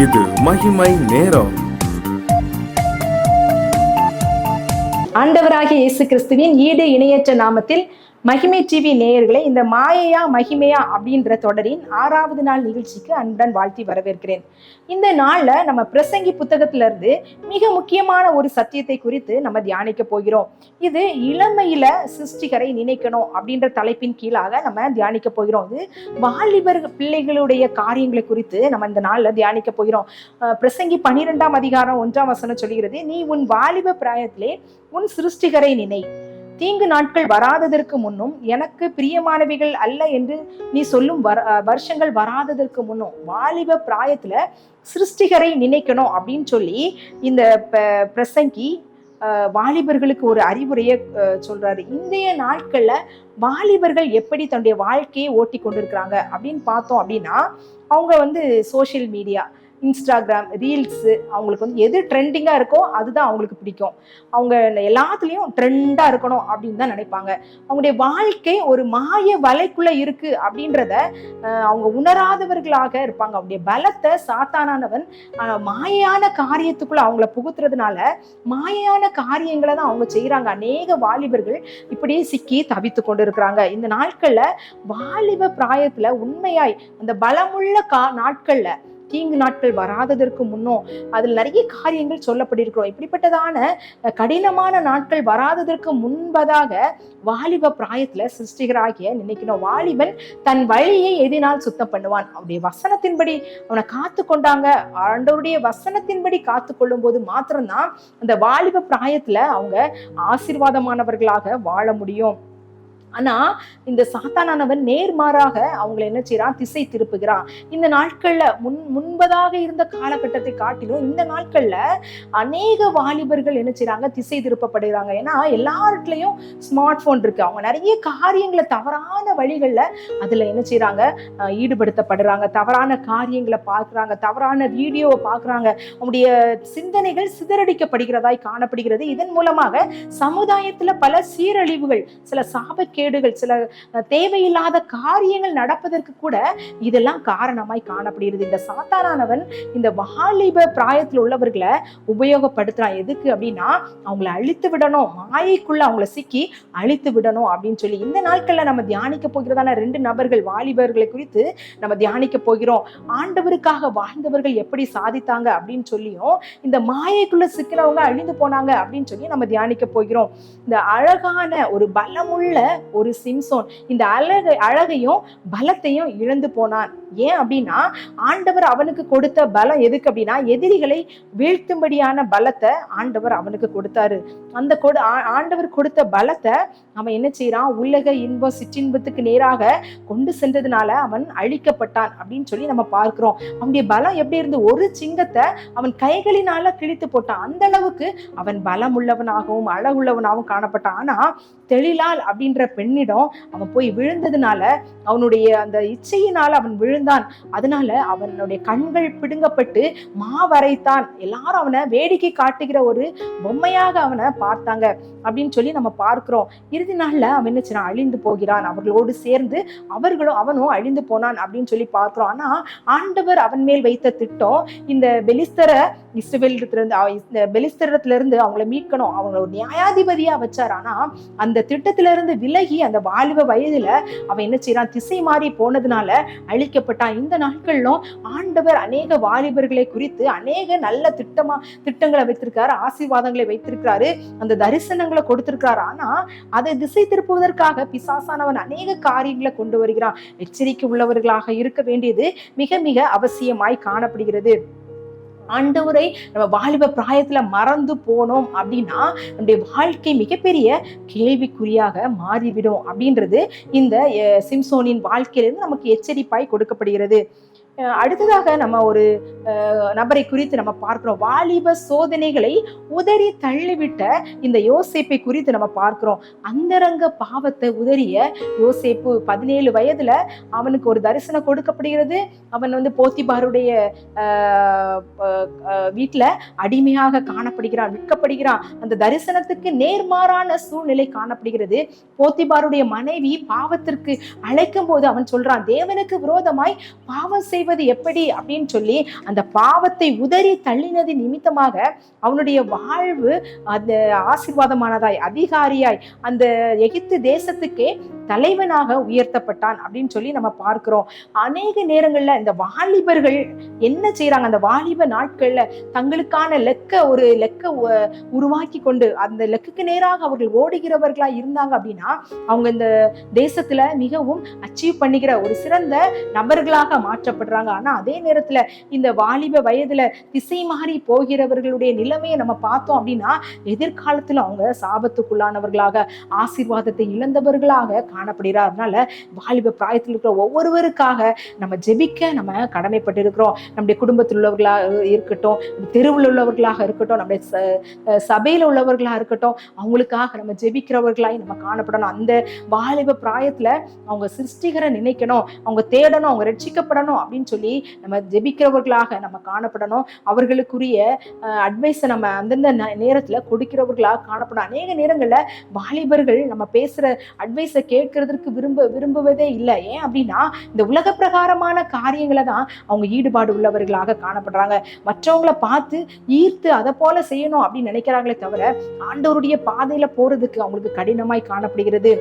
இது மகிமை நேரம். ஆண்டவராகிய இயேசு கிறிஸ்துவின் ஈடு இணையற்ற நாமத்தில் மகிமை டிவி நேயர்களை இந்த மாயையா மகிமையா அப்படின்ற தொடரின் 6வது நாள் நிகழ்ச்சிக்கு அன்புடன் வாழ்த்தி வரவேற்கிறேன். இந்த நாள்ல நம்ம பிரசங்கி புத்தகத்துல இருந்து மிக முக்கியமான ஒரு சத்தியத்தை குறித்து நம்ம தியானிக்க போகிறோம். இது இளமையில சிருஷ்டிகரை நினைக்கணும் அப்படின்ற தலைப்பின் கீழாக நம்ம தியானிக்க போகிறோம். இது வாலிபர் பிள்ளைகளுடைய காரியங்களை குறித்து நம்ம இந்த நாள்ல தியானிக்க போகிறோம். பிரசங்கி 12ஆம் அதிகாரம் 1ஆம் வசனம் சொல்கிறது, நீ உன் வாலிப பிராயத்திலே உன் சிருஷ்டிகரை நினை, தீங்கு நாட்கள் வராததற்கு முன்னும் எனக்கு பிரியமானவைகள் அல்ல என்று நீ சொல்லும் வருஷங்கள் வராததற்கு முன்னும் வாலிப பிராயத்துல சிருஷ்டிகரை நினைக்கணும் அப்படின்னு சொல்லி இந்த பிரசங்கி வாலிபர்களுக்கு ஒரு அறிவுரையை சொல்றாரு. இன்றைய நாட்கள்ல வாலிபர்கள் எப்படி தன்னுடைய வாழ்க்கையை ஓட்டி கொண்டிருக்கிறாங்க அப்படின்னு பார்த்தோம் அப்படின்னா, அவங்க சோசியல் மீடியா, இன்ஸ்டாகிராம், ரீல்ஸு, அவங்களுக்கு எது ட்ரெண்டிங்காக இருக்கோ அதுதான் அவங்களுக்கு பிடிக்கும். அவங்க எல்லாத்துலேயும் ட்ரெண்டாக இருக்கணும் அப்படின்னு தான் நினைப்பாங்க. அவங்களுடைய வாழ்க்கை ஒரு மாய வலைக்குள்ளே இருக்குது அப்படின்றத அவங்க உணராதவர்களாக இருப்பாங்க. அவங்களுடைய பலத்தை சாத்தானானவன் மாயான காரியத்துக்குள்ளே அவங்கள புகுத்துறதுனால மாயான காரியங்களை தான் அவங்க செய்கிறாங்க. அநேக வாலிபர்கள் இப்படியே சிக்கி தவித்து கொண்டு இருக்கிறாங்க. இந்த நாட்களில் வாலிப பிராயத்தில் உண்மையாய் அந்த பலமுள்ள நாட்களில் தீங்கு நாட்கள் வராததற்கு முன்னும் அதில் நிறைய காரியங்கள் சொல்லப்பட்டிருக்கிறோம். இப்படிப்பட்டதான கடினமான நாட்கள் வராததற்கு முன்பதாக வாலிப பிராயத்துல சிருஷ்டிகராகிய நினைக்கணும். வாலிபன் தன் வழியை எதினால் சுத்தம் பண்ணுவான். அவருடைய வசனத்தின்படி அவனை காத்து கொண்டாங்க. ஆண்டவருடைய வசனத்தின்படி காத்து கொள்ளும் போது மாத்திரம்தான் அந்த வாலிப பிராயத்துல அவங்க ஆசீர்வாதமானவர்களாக வாழ முடியும். ஆனா இந்த சாத்தானானவன் நேர்மாறாக அவங்களை என்ன செய்யறான், திசை திருப்புகிறான். இந்த நாட்கள்ல முன்பதாக இருந்த காலகட்டத்தை காட்டிலும் இந்த நாட்கள்ல அநேக வாலிபர்கள் என்ன செய்யறாங்க, திசை திருப்பப்படுகிறாங்க. ஏன்னா எல்லார்ட்லயும் ஸ்மார்ட் போன் இருக்கு. அவங்க நிறைய காரியங்களை தவறான வழிகள்ல அதுல என்ன செய்யறாங்க, ஈடுபடுத்தப்படுறாங்க. தவறான காரியங்களை பார்க்கறாங்க, தவறான வீடியோவை பார்க்கறாங்க. அவங்களுடைய சிந்தனைகள் சிதறடிக்கப்படுகிறதாய் காணப்படுகிறது. இதன் மூலமாக சமுதாயத்துல பல சீரழிவுகள், சில சாபக்கேடுகள், சில தேவையில்லாத காரியங்கள் நடப்பதற்கு கூட இதெல்லாம் காரணமாய் காணப்படுகிறது. இந்த சாத்தானானவன் இந்த வாலிப பிராயத்தில் உள்ளவர்களை உபயோகப்படுத்துறான். எதுக்கு அப்படின்னா, அவங்களை அழித்து விடணும், மாயைக்குள்ள அவங்களை சிக்கி அழித்து விடணும் அப்படின்னு சொல்லி. இந்த நாட்கள்ல நம்ம தியானிக்க போகிறதான 2 நபர்கள் வாலிபர்களை குறித்து நம்ம தியானிக்க போகிறோம். ஆண்டவருக்காக வாழ்ந்தவர்கள் எப்படி சாதித்தாங்க அப்படின்னு சொல்லியும், இந்த மாயைக்குள்ள சிக்கிறவங்க அழிந்து போனாங்க அப்படின்னு சொல்லி நம்ம தியானிக்க போகிறோம். இந்த அழகான ஒரு பலமுள்ள ஒரு சிம்சோன் இந்த அழகையும் பலத்தையும் இழந்து போனான். ஏன் அப்படின்னா, ஆண்டவர் அவனுக்கு கொடுத்த பலம் எதுக்கு அப்படின்னா, எதிரிகளை வீழ்த்தும்படியான பலத்தை ஆண்டவர் அவனுக்கு கொடுத்தாரு. அந்த ஆண்டவர் கொடுத்த பலத்தை அவன் என்ன செய்யறான், உலக இன்பம் சிற்றின்பத்துக்கு நேராக கொண்டு சென்றதுனால அவன் அழிக்கப்பட்டான் அப்படின்னு சொல்லி நம்ம பார்க்கிறோம். அவனுடைய பலம் எப்படி இருந்து, ஒரு சிங்கத்தை அவன் கைகளினால கிழித்து போட்டான். அந்த அளவுக்கு அவன் பலம் உள்ளவனாகவும் அழகுள்ளவனாகவும் காணப்பட்டான். ஆனா தெளிலால் அப்படின்ற பெண்ணிடம் அவன் போய் விழுந்ததுனால, அவனுடைய அந்த இச்சையினால அவன் விழுந்தான். அதனால அவனுடைய கண்கள் பிடுங்கப்பட்டு மாவரைத்தான். எல்லாரும் அவனை வேடிக்கை காட்டுகிற ஒரு பொம்மையாக அவனை பார்த்தாங்க அப்படின்னு சொல்லி நம்ம பார்க்கிறோம். இறுதி நாள்ல அவன் என்ன செய்றான், அழிந்து போகிறான். அவர்களோடு சேர்ந்து அவனும் அழிந்து போனான் அப்படின்னு சொல்லி பார்க்கிறோம். ஆனா ஆண்டவர் அவன் மேல் வைத்த திட்டம், இந்த பெலிஸ்தரிடத்துல இருந்து அவங்களை மீட்கணும், அவங்களை ஒரு நியாயாதிபதியா வச்சார். ஆனா அந்த திட்டத்தில இருந்து விலகி அந்த வாலிப வயதுல அவன் என்ன செய்யறான், திசை மாறி போனதுனால அழிக்கப்பட்டான். இந்த நாட்களிலும் ஆண்டவர் அநேக வாலிபர்களை குறித்து அநேக நல்ல திட்டங்களை வைத்திருக்காரு, ஆசீர்வாதங்களை வைத்திருக்கிறாரு, அந்த தரிசனங்களை கொடுத்திருக்கிறாரு. ஆனா அதை திசை திருப்புவதற்காக பிசாசானவன் அநேக காரியங்களை கொண்டு வருகிறான். எச்சரிக்கை உள்ளவர்களாக இருக்க வேண்டியது மிக மிக அவசியமாய் காணப்படுகிறது. ஆண்டவரை நம்ம வாலிப பிராயத்துல மறந்து போனோம் அப்படின்னா நம்முடைய வாழ்க்கை மிகப்பெரிய கேள்விக்குறியாக மாறிவிடும் அப்படின்றது இந்த சிம்சோனின் வாழ்க்கையிலிருந்து நமக்கு எச்சரிப்பாய் கொடுக்கப்படுகிறது. அடுத்ததாக நம்ம ஒரு நபரை குறித்து நம்ம பார்க்கிறோம். வாலிப சோதனைகளை உதறி தள்ளிவிட்ட இந்த யோசேப்பை குறித்து நம்ம பார்க்கிறோம். அந்தரங்க பாவத்தை உதறிய யோசேப்பு 17 வயதுல அவனுக்கு ஒரு தரிசனம் கொடுக்கப்படுகிறது. அவன் போத்திபாருடைய வீட்டுல அடிமையாக காணப்படுகிறான், விற்கப்படுகிறான். அந்த தரிசனத்துக்கு நேர்மாறான சூழ்நிலை காணப்படுகிறது. போத்திபாருடைய மனைவி பாவத்திற்கு அழைக்கும் போது அவன் சொல்றான், தேவனுக்கு விரோதமாய் பாவம் செய்வது எப்படி அப்படின்னு சொல்லி அந்த பாவத்தை உதறி தள்ளினது நிமித்தமாக அவனுடைய வாழ்வு அந்த ஆசீர்வாதமானதாய் அதிகாரியாய் அந்த எகிப்து தேசத்துக்கே தலைவனாக உயர்த்தப்பட்டான் அப்படின்னு சொல்லி நம்ம பார்க்கிறோம். அநேக நேரங்கள்ல இந்த வாலிபர்கள் என்ன செய்யறாங்க, அந்த வாலிப நாட்கள்ல தங்களுக்கான ஒரு உருவாக்கி கொண்டு அந்த லெக்குக்கு நேராக அவர்கள் ஓடுகிறவர்களா இருந்தாங்க அப்படின்னா அவங்க இந்த தேசத்துல மிகவும் அச்சீவ் பண்ணிக்கிற ஒரு சிறந்த நபர்களாக மாற்றப்படுறாங்க. ஆனா அதே நேரத்துல இந்த வாலிப வயதுல திசை மாறி போகிறவர்களுடைய நிலைமையை நம்ம பார்த்தோம் அப்படின்னா எதிர்காலத்துல அவங்க சாபத்துக்குள்ளானவர்களாக ஆசீர்வாதத்தை இழந்தவர்களாக காணப்படுகிறார். அதனால வாலிப பிராயத்தில் இருக்கிற ஒவ்வொருவருக்காக நம்ம ஜெபிக்க நம்ம கடமைப்பட்டு இருக்கிறோம். நம்முடைய குடும்பத்தில் உள்ளவர்களாக இருக்கட்டும், தெருவில் உள்ளவர்களாக இருக்கட்டும், நம்முடைய சபையில உள்ளவர்களாக இருக்கட்டும், அவங்களுக்காக நம்ம ஜெபிக்கிறவர்களாய் நம்ம காணப்படணும். அந்த வாலிப பிராயத்துல அவங்க சிருஷ்டிகரை நினைக்கணும், அவங்க தேடணும், அவங்க ரட்சிக்கப்படணும் அப்படின்னு சொல்லி நம்ம ஜெபிக்கிறவர்களாக நம்ம காணப்படணும். அவர்களுக்குரிய அட்வைஸை நம்ம அந்தந்த நேரத்துல கொடுக்கிறவர்களாக காணப்படும். அநேக நேரங்கள்ல வாலிபர்கள் நம்ம பேசுற அட்வைஸை கேட்கறதுக்கு விரும்புவதே இல்லை. ஏன் அப்படின்னா இந்த உலக பிரகாரமான காரியங்களை தான் அவங்க ஈடுபாடு உள்ளவர்களாக காணப்படுறாங்க. மற்றவங்களை பார்த்து ஈர்த்து அதை போல செய்யணும் அப்படின்னு நினைக்கிறாங்களே தவிர ஆண்டவருடைய பாதையில போறதுக்கு அவங்களுக்கு கடினமாய் காணப்படுகிறது.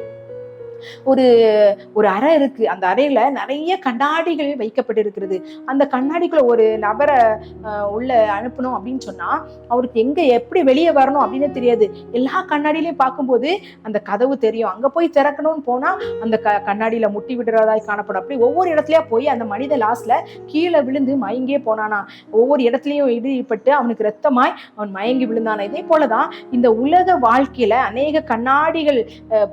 ஒரு அறை இருக்கு. அந்த அறையில நிறைய கண்ணாடிகள் வைக்கப்பட்டிருக்கிறது. அந்த கண்ணாடிக்குள்ள ஒரு நபரை உள்ள அனுப்பணும் அப்படின்னு சொன்னா அவருக்கு எங்க எப்படி வெளியே வரணும் அப்படின்னு தெரியாது. எல்லா கண்ணாடியிலையும் பார்க்கும்போது அந்த கதவு தெரியும். அங்க போய் திறக்கணும்னு போனா அந்த கண்ணாடியில முட்டி விடுறதாய் காணப்படும். அப்படி ஒவ்வொரு இடத்துலயா போய் அந்த மனித லாஸ்ட்ல கீழே விழுந்து மயங்கே போனானா. ஒவ்வொரு இடத்துலயும் இடிப்பட்டு அவனுக்கு ரத்தமாய் அவன் மயங்கி விழுந்தானா. இதே போலதான் இந்த உலக வாழ்க்கையில அநேக கண்ணாடிகள்,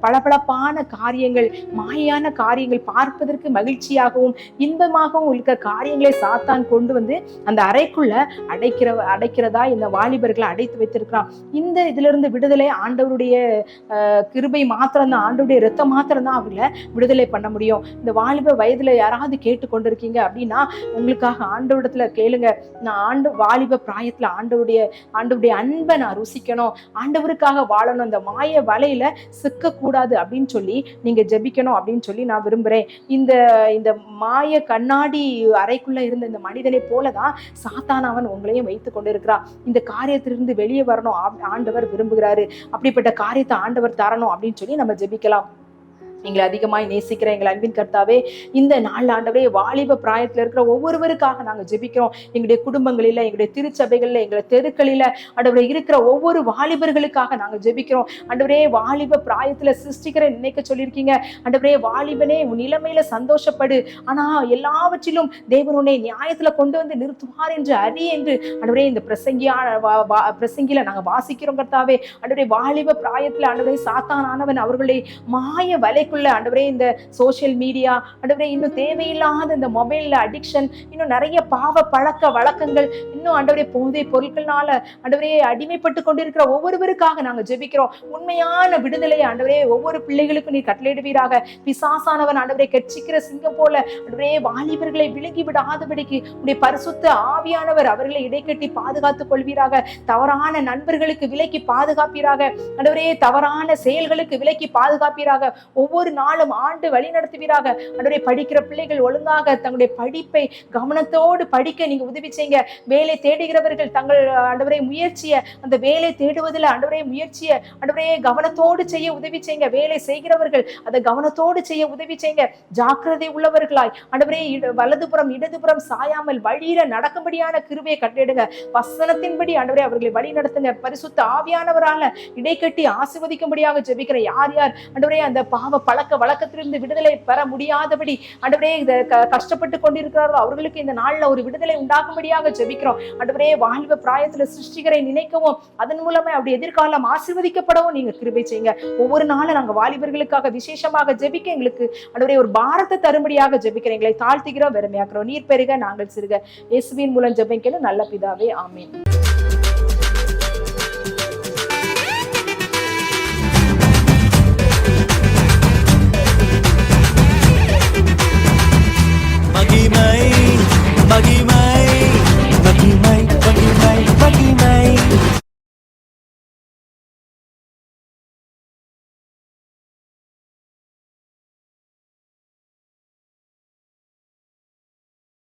பளபளப்பான காரியங்கள், மாயான காரியங்கள், பார்ப்பதற்கு மகிழ்ச்சியாகவும் இன்பமாகவும் இருக்கிற காரியங்களை சாத்தான் கொண்டு வந்து அந்த அறைக்குள்ள அடைக்கிறதா இந்த வாலிபர்களை அடைத்து வைத்திருக்கிறான். இந்த இதுல இருந்து விடுதலை ஆண்டவருடைய கிருபை மாத்திரம்தான், ஆண்டவருடைய ரத்தம் மாத்திரம்தான் அவர்களை விடுதலை பண்ண முடியும். இந்த வாலிப வயதுல யாராவது கேட்டு கொண்டிருக்கீங்க அப்படின்னா உங்களுக்காக ஆண்டவரிடத்துல கேளுங்க. நான் வாலிப பிராயத்துல ஆண்டவருடைய அன்பை நான் ருசிக்கணும், ஆண்டவருக்காக வாழணும், இந்த மாய வலையில சிக்க கூடாது அப்படின்னு சொல்லி நீங்க ஜெபிக்கணும் அப்படின்னு சொல்லி நான் விரும்புறேன். இந்த மாய கண்ணாடி அறைக்குள்ள இருந்த இந்த மனிதனை போலதான் சாத்தான் அவன் உங்களையும் வைத்துக் கொண்டிருக்கிறான். இந்த காரியத்திலிருந்து வெளியே வரணும் ஆண்டவர் விரும்புகிறாரு. அப்படிப்பட்ட காரியத்தை ஆண்டவர் தரணும் அப்படின்னு சொல்லி நம்ம ஜெபிக்கலாம். எங்களை அதிகமாய் நேசிக்கிற எங்கள் அன்பின் கர்த்தாவே, இந்த நாள் ஆண்டவரே வாலிப பிராயத்துல இருக்கிற ஒவ்வொருவருக்காக நாங்கள் ஜெபிக்கிறோம். எங்களுடைய குடும்பங்களில, எங்களுடைய திருச்சபைகள்ல, எங்களுடைய தெருக்களில ஆண்டவரே இருக்கிற ஒவ்வொரு வாலிபர்களுக்காக நாங்கள் ஜெபிக்கிறோம். ஆண்டவரே வாலிப பிராயத்துல சிருஷ்டிக்கிற நினைக்க சொல்லியிருக்கீங்க. ஆண்டவரே வாலிபனே உன் நிலைமையில சந்தோஷப்படு, ஆனா எல்லாவற்றிலும் தேவன் உன்னை நியாயத்துல கொண்டு வந்து நிறுத்துவார் என்று அறி என்று ஆண்டவரே இந்த பிரசங்கில நாங்கள் வாசிக்கிறோம் கர்த்தாவே. ஆண்டவரே வாலிப பிராயத்துல ஆண்டவரே சாத்தானானவன் அவர்களை மாய வலை ஆண்டவரே இந்த சோசியல் மீடியா, ஆண்டவரே இன்னும் தேவையில்லாத இந்த மொபைல்ல அடிக்ஷன், இன்னும் நிறைய பாவ பழக்க வழக்கங்கள், இன்னும் ஆண்டவரே போதை பொருட்கள்னால ஆண்டவரே அடிமைப்பட்டு கொண்டிருக்கிற ஒவ்வொருவருக்காக நாங்க ஜெபிக்கிறோம். உண்மையான விடுதலை ஆண்டவரே ஒவ்வொரு பிள்ளைகளுக்கும் நீ கட்டளையிடுவீராக. பிசாசானவன் ஆண்டவரே கட்சிக்கிற சிங்கம் போல ஆண்டவரே வாலிபர்களை விலகி விடாதபடிக்கு உடைய பரிசுத்த ஆவியானவர் அவர்களை இடைக்கட்டி பாதுகாத்துக் கொள்வீராக. தவறான நண்பர்களுக்கு விலக்கி பாதுகாப்பீராக. ஆண்டவரே தவறான செயல்களுக்கு விலக்கி பாதுகாப்பீராக. ஒவ்வொரு நாளும் ஆண்டு வழி நடத்துவீராக. ஆண்டவரே படிக்கிற பிள்ளைகள் ஒழுங்காக தங்களுடைய படிப்பை கவனத்தோடு படிக்க நீங்க உதவி செய்யுங்க. வேலை தேடுகிறவர்கள் தங்கள் ஆண்டவரே முயற்சியை அந்த வேலை தேடுவதில் ஆண்டவரே முயற்சியை ஆண்டவரே கவனத்தோடு செய்ய உதவி செய்யுங்க. வேலை செய்கிறவர்கள் அதை கவனத்தோடு செய்ய உதவி செய்யுங்க. ஜாக்கிரதை உள்ளவர்களாய் ஆண்டவரே வலதுபுறம் இடதுபுறம் சாயாமல் வழியில நடக்கும்படியான கிருபையை கட்டிடுங்க. வசனத்தின்படி ஆண்டவரே அவர்களை வழி நடத்துங்க. பரிசுத்த ஆவியானவரால இடைக்கட்டி ஆசீர்வதிக்கும்படியாக ஜெபிக்கிற யார் ஆண்டவரே அந்த பாவ பழக்க வழக்கத்திலிருந்து விடுதலை பெற முடியாதபடி ஆண்டவரே இதை கஷ்டப்பட்டு கொண்டிருக்கிறார்களோ அவர்களுக்கு இந்த நாள்ல ஒரு விடுதலை உண்டாகும்படியாக ஜெபிக்கிறோம். ஆண்டவரே வாலிப பிராயத்துல சிருஷ்டிகரை நினைக்கவும் அதன் மூலமா அப்படி எதிர்காலம் ஆசீர்வதிக்கப்படவும் நீங்க கிருபை செய்யுங்க. ஒவ்வொரு நாளும் நாங்க வாலிபர்களுக்காக விசேஷமாக ஜெபிக்க எங்களுக்கு ஆண்டவரே ஒரு பாரத்தை தரும்படியாக ஜெபிக்கிறேன். எங்களை தாழ்த்துகிறோம், வெறுமையாக்குறோம். நீர் பெருக நாங்கள் சிறுக. இயேசுவின் மூலம் ஜெபிக்கணும் நல்ல பிதாவே, ஆமென்.